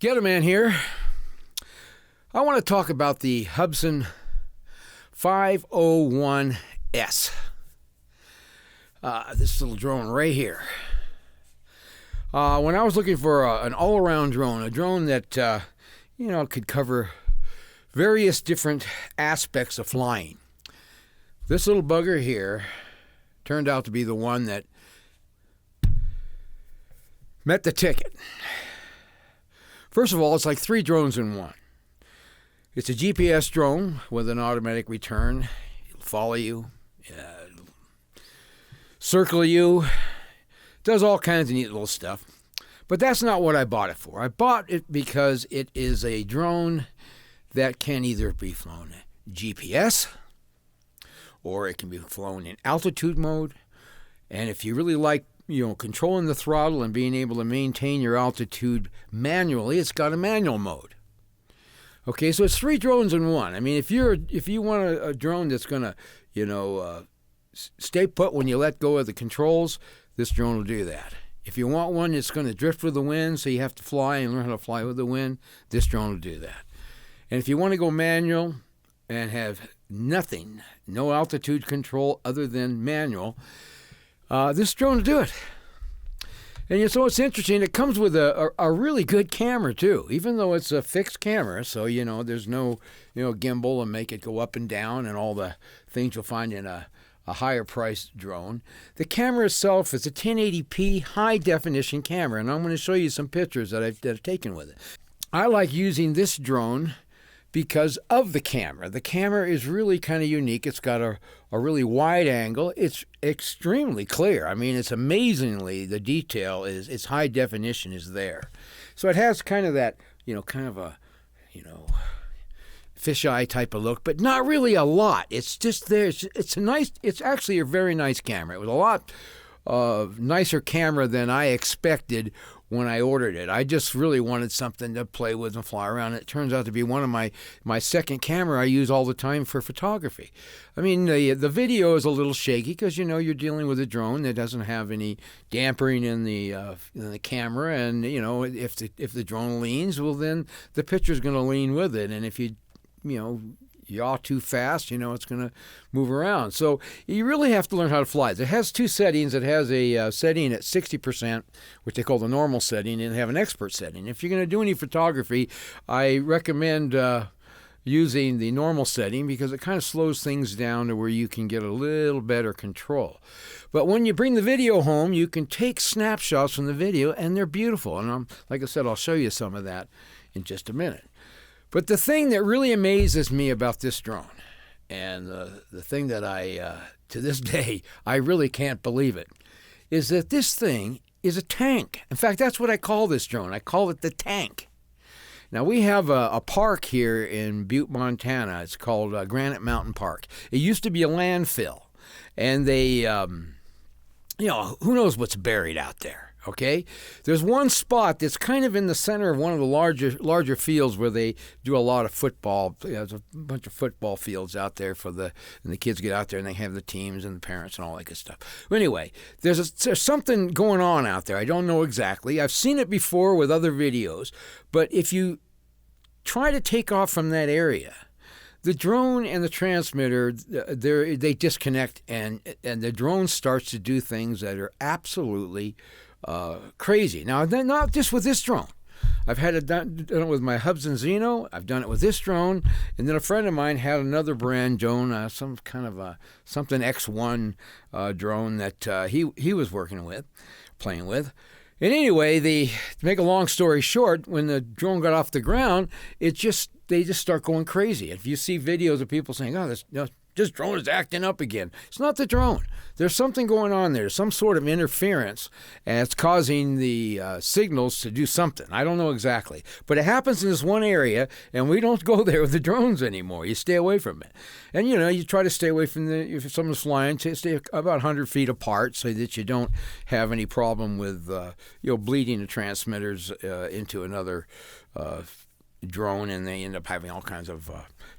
Gentleman here. I want to talk about the Hubsan 501S. This little drone right here. When I was looking for an all-around drone, a drone that could cover various different aspects of flying, this little bugger here turned out to be the one that met the ticket. First of all, it's like 3 drones in one. It's a GPS drone with an automatic return. It'll follow you, circle you, does all kinds of neat little stuff. But that's not what I bought it for. I bought it because it is a drone that can either be flown GPS or it can be flown in altitude mode. And if you really like controlling the throttle and being able to maintain your altitude manually, it's got a manual mode. Okay, so it's 3 drones in one. I mean, if you want a drone that's going to, stay put when you let go of the controls, this drone will do that. If you want one that's going to drift with the wind, so you have to fly and learn how to fly with the wind, this drone will do that. And if you want to go manual and have nothing, no altitude control other than manual, this drone will do it. And so it's interesting. It comes with a really good camera, too, even though it's a fixed camera. So, there's no, gimbal and make it go up and down and all the things you'll find in a higher-priced drone. The camera itself is a 1080p high-definition camera, and I'm going to show you some pictures that I've taken with it. I like using this drone because of the camera. The camera is really kind of unique. It's got a really wide angle. It's extremely clear. I mean, it's amazingly, the detail it's high definition is there. So it has kind of that, kind of a, fisheye type of look, but not really a lot. It's just there. It's actually a very nice camera. It was a lot nicer camera than I expected when I ordered it. I just really wanted something to play with and fly around. It turns out to be one of my second camera I use all the time for photography. I mean, the video is a little shaky because, you're dealing with a drone that doesn't have any dampering in the camera. And, if the drone leans, well, then the picture's going to lean with it. And if you yaw too fast, it's going to move around. So you really have to learn how to fly. It has 2 settings. It has a setting at 60%, which they call the normal setting, and they have an expert setting. If you're going to do any photography, I recommend using the normal setting because it kind of slows things down to where you can get a little better control. But when you bring the video home, you can take snapshots from the video, and they're beautiful. And like I said, I'll show you some of that in just a minute. But the thing that really amazes me about this drone, and the thing that to this day, I really can't believe it, is that this thing is a tank. In fact, that's what I call this drone. I call it the tank. Now, we have a park here in Butte, Montana. It's called Granite Mountain Park. It used to be a landfill, and they, who knows what's buried out there. Okay, there's one spot that's kind of in the center of one of the larger fields where they do a lot of football. There's a bunch of football fields out there and the kids get out there and they have the teams and the parents and all that good stuff. But anyway, there's something going on out there. I don't know exactly. I've seen it before with other videos, but if you try to take off from that area, the drone and the transmitter, they disconnect, and the drone starts to do things that are absolutely crazy. Now, not just with this drone. I've had it done with my Hubsan Zeno. I've done it with this drone, and then a friend of mine had another brand drone, some kind of something X1 drone that he was playing with. And anyway, to make a long story short, when the drone got off the ground, they just start going crazy. If you see videos of people saying, "Oh, this drone is acting up again," it's not the drone. There's something going on there, some sort of interference, and it's causing the signals to do something. I don't know exactly, but it happens in this one area, and we don't go there with the drones anymore. You stay away from it, and you try to stay away from if someone's flying, stay about 100 feet apart so that you don't have any problem with bleeding the transmitters into another drone, and they end up having all kinds of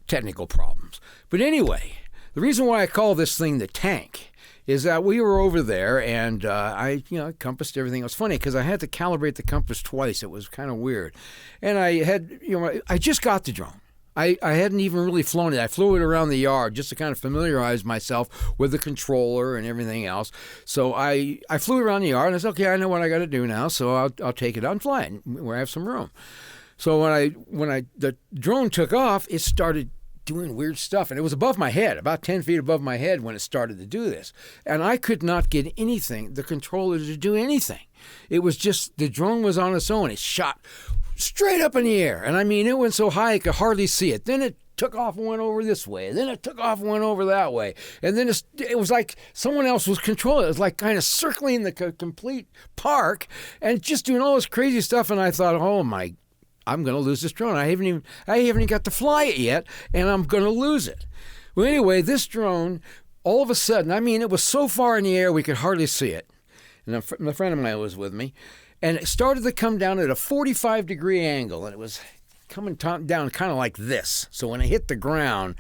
technical problems. But anyway, The reason why I call this thing the tank is that we were over there, and I compassed everything. It was funny because I had to calibrate the compass twice. It was kind of weird. And I just got the drone. I hadn't even really flown it. I flew it around the yard just to kind of familiarize myself with the controller and everything else. So I flew around the yard, and I said, okay, I know what I got to do now, so I'll take it out and fly it where I have some room. So when the drone took off, it started doing weird stuff, and it was above my head, about 10 feet above my head when it started to do this. And I could not get the controller to do anything. It was just, the drone was on its own. It shot straight up in the air. And I mean, it went so high I could hardly see it. Then it took off and went over this way. Then it took off and went over that way. And then it was like someone else was controlling it. It was like kind of circling the complete park and just doing all this crazy stuff. And I thought, oh my, I'm going to lose this drone. I haven't even got to fly it yet, and I'm going to lose it. Well, anyway, this drone, all of a sudden, I mean, it was so far in the air we could hardly see it. And a friend of mine was with me. And it started to come down at a 45-degree angle, and it was coming down kind of like this. So when it hit the ground,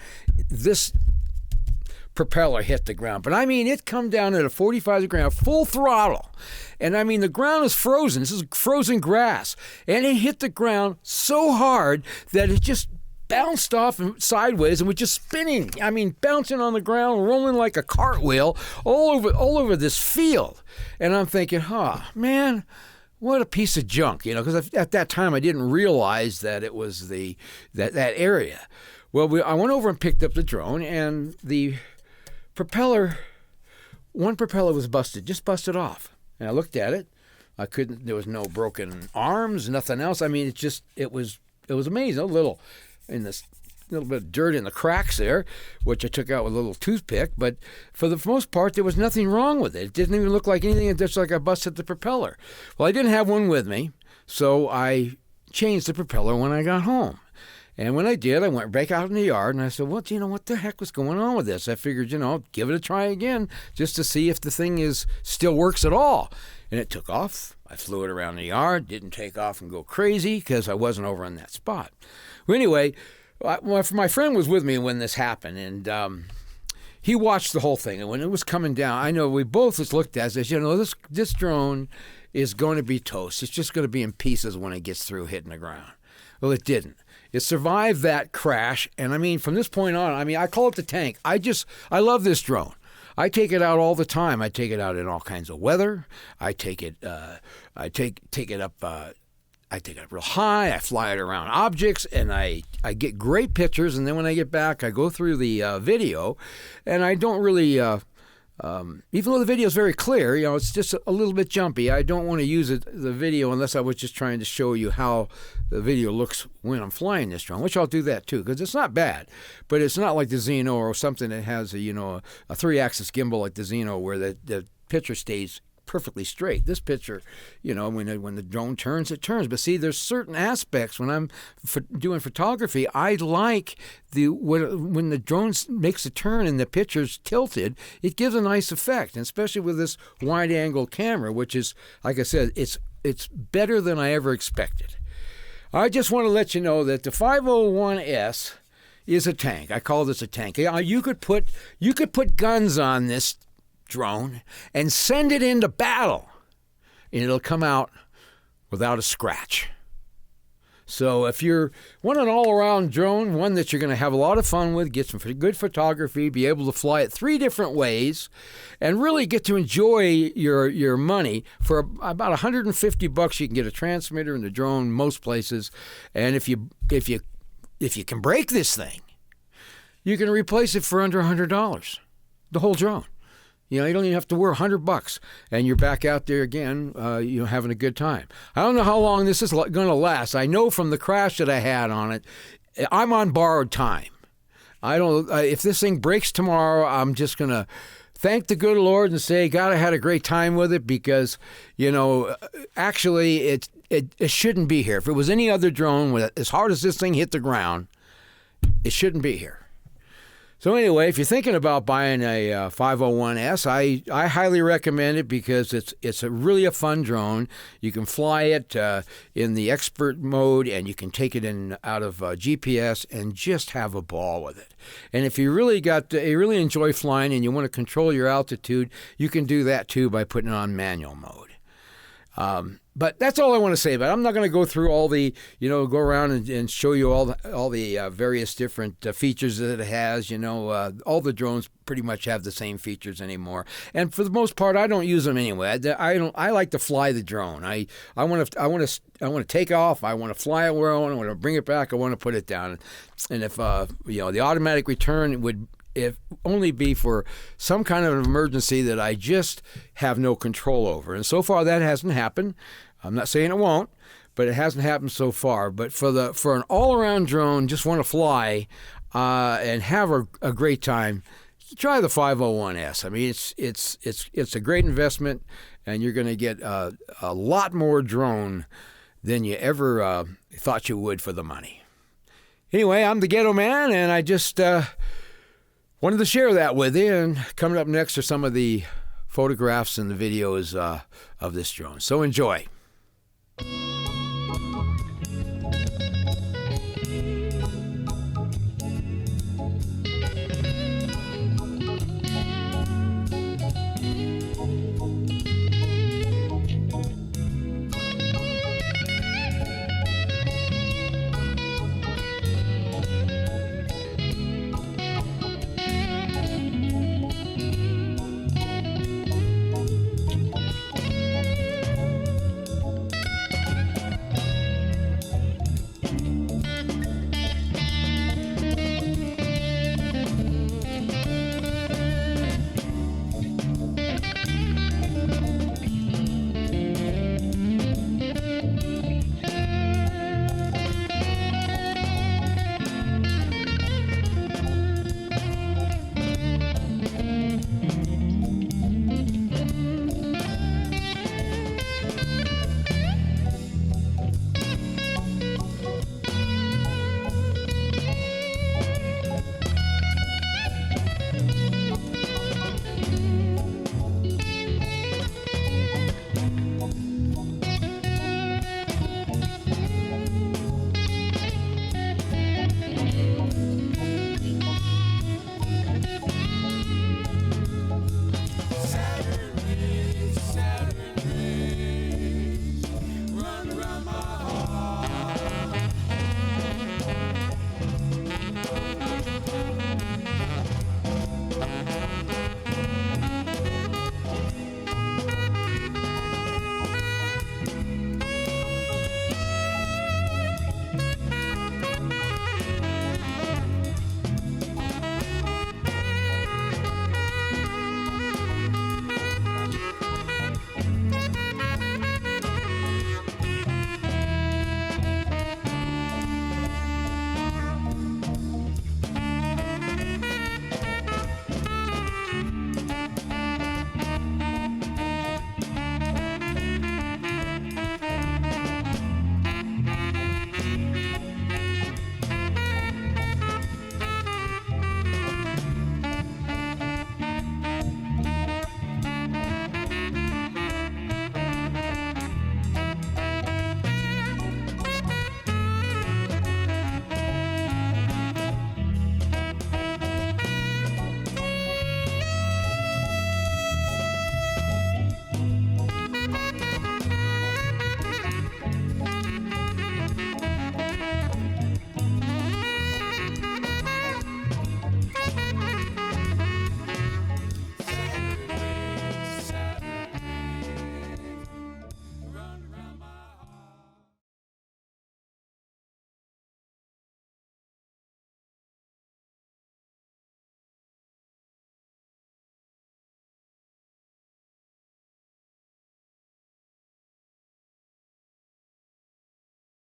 this propeller hit the ground. But I mean, it come down at a 45-degree angle, full throttle. And I mean, the ground is frozen. This is frozen grass. And it hit the ground so hard that it just bounced off and sideways and was just spinning. I mean, bouncing on the ground, rolling like a cartwheel all over this field. And I'm thinking, man, what a piece of junk, because at that time I didn't realize that it was that area. Well, I went over and picked up the drone, and the one propeller was just busted off. And I looked at it. There was no broken arms, nothing else. I mean, it was amazing. A little bit of dirt in the cracks there, which I took out with a little toothpick. But for the most part, there was nothing wrong with it. It didn't even look like anything. It's just like I busted the propeller. Well, I didn't have one with me, so I changed the propeller when I got home. And when I did, I went back out in the yard, and I said, what the heck was going on with this? I figured, give it a try again just to see if the thing still works at all. And it took off. I flew it around the yard, didn't take off and go crazy because I wasn't over on that spot. Well, anyway, my friend was with me when this happened, and he watched the whole thing. And when it was coming down, I know we both just looked at it and said, this drone is going to be toast. It's just going to be in pieces when it gets through hitting the ground. Well, it didn't. It survived that crash, and I mean, from this point on, I call it the tank. I love this drone. I take it out all the time. I take it out in all kinds of weather. I take it up. I take it up real high. I fly it around objects, and I get great pictures. And then when I get back, I go through the video, and I don't really. Even though the video is very clear, it's just a little bit jumpy. I don't want to use the video unless I was just trying to show you how the video looks when I'm flying this drone, which I'll do that too, because it's not bad. But it's not like the Xeno or something that has a 3-axis gimbal like the Xeno where the picture stays perfectly straight. This picture, when the drone turns, it turns. But see, there's certain aspects when I'm doing photography, I like when the drone makes a turn and the picture's tilted, it gives a nice effect. And especially with this wide-angle camera, which is, like I said, it's better than I ever expected. I just want to let you know that the 501S is a tank. I call this a tank. You could put guns on this drone and send it into battle, and it'll come out without a scratch. So if you want an all-around drone, one that you're going to have a lot of fun with, get some good photography, be able to fly it 3 different ways, and really get to enjoy your money, for about $150 you can get a transmitter and the drone most places. And if you can break this thing, you can replace it for under $100, the whole drone. You don't even have to worry, $100, and you're back out there again, having a good time. I don't know how long this is going to last. I know from the crash that I had on it, I'm on borrowed time. If this thing breaks tomorrow, I'm just going to thank the good Lord and say, God, I had a great time with it, because, actually it shouldn't be here. If it was any other drone, as hard as this thing hit the ground, it shouldn't be here. So anyway, if you're thinking about buying a 501S, I highly recommend it because it's really a fun drone. You can fly it in the expert mode, and you can take it in out of GPS and just have a ball with it. And if you really enjoy flying and you want to control your altitude, you can do that too by putting it on manual mode. But that's all I want to say about it. I'm not going to go through all the, go around and show you all the various different features that it has. All the drones pretty much have the same features anymore. And for the most part, I don't use them anyway. I like to fly the drone. I want to take off. I want to fly it where I want to bring it back. I want to put it down. And if the automatic return would only be for some kind of an emergency that I just have no control over. And so far that hasn't happened. I'm not saying it won't, but it hasn't happened so far. But for an all-around drone, just want to fly and have a great time, try the 501S. I mean, it's a great investment, and you're going to get a lot more drone than you ever thought you would for the money. Anyway, I'm the Ghetto Man, and I just wanted to share that with you. And coming up next are some of the photographs and the videos of this drone. So enjoy.